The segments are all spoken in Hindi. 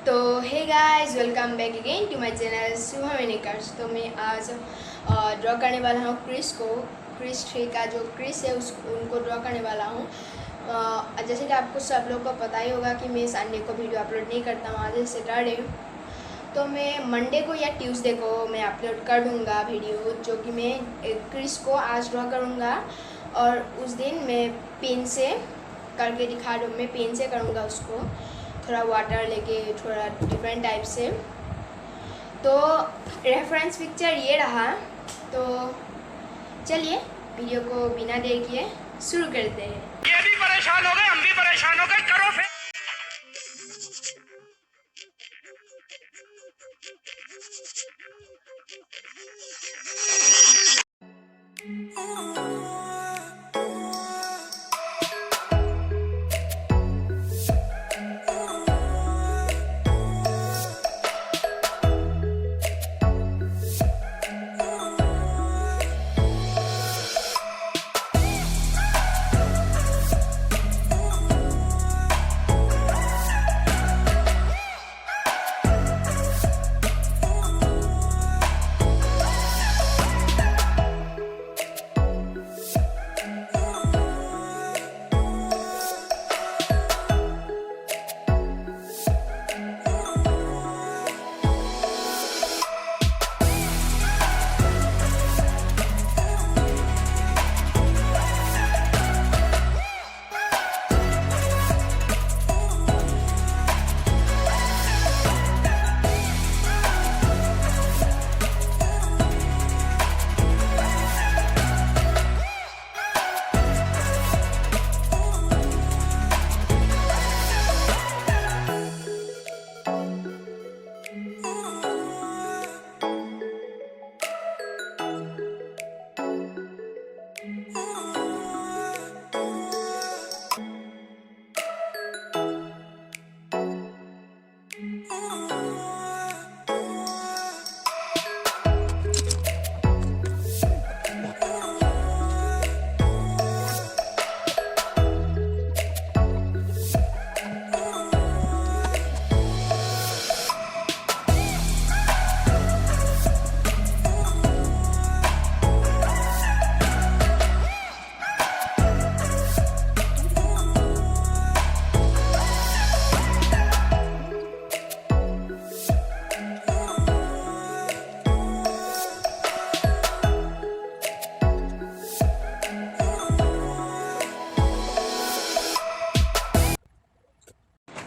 तो hey guys, welcome back again to my channel byeeeee। तो मैं आज ड्रॉ करने वाला हूँ क्रिश को। क्रिश 3 का जो क्रिश है उनको ड्रॉ करने वाला हूँ। जैसे कि आपको सब लोग को पता ही होगा कि मैं संडे को वीडियो अपलोड नहीं करता हूँ, आज सैटरडे। तो मैं मंडे को या ट्यूसडे को मैं अपलोड कर दूँगा वीडियो, जो कि मैं क्रिश को आज ड्रॉ करूँगा। और उस दिन मैं पेन से करके दिखा दूँ, मैं पेन से करूँगा उसको, थोड़ा वाटर लेके, थोड़ा डिफरेंट टाइप से। तो रेफरेंस पिक्चर ये रहा। तो चलिए वीडियो को बिना देर किए शुरू करते हैं। ये भी परेशान हो गए, हम भी परेशान हो गए, करो फिर।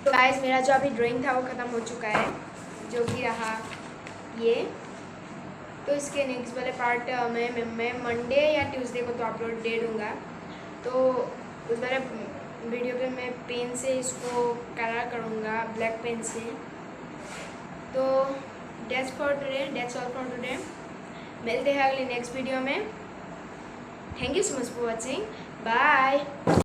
तो गाइस, मेरा जो अभी ड्राइंग था वो ख़त्म हो चुका है, जो कि रहा ये। तो इसके नेक्स्ट वाले पार्ट मैं मंडे या ट्यूसडे को तो अपलोड दे दूँगा। तो उस वाले वीडियो पे मैं पेन से इसको कलर करूँगा, ब्लैक पेन से। तो दैट्स ऑल फॉर टुडे। मिलते हैं अगले नेक्स्ट वीडियो में। Thank you so much for watching. Bye.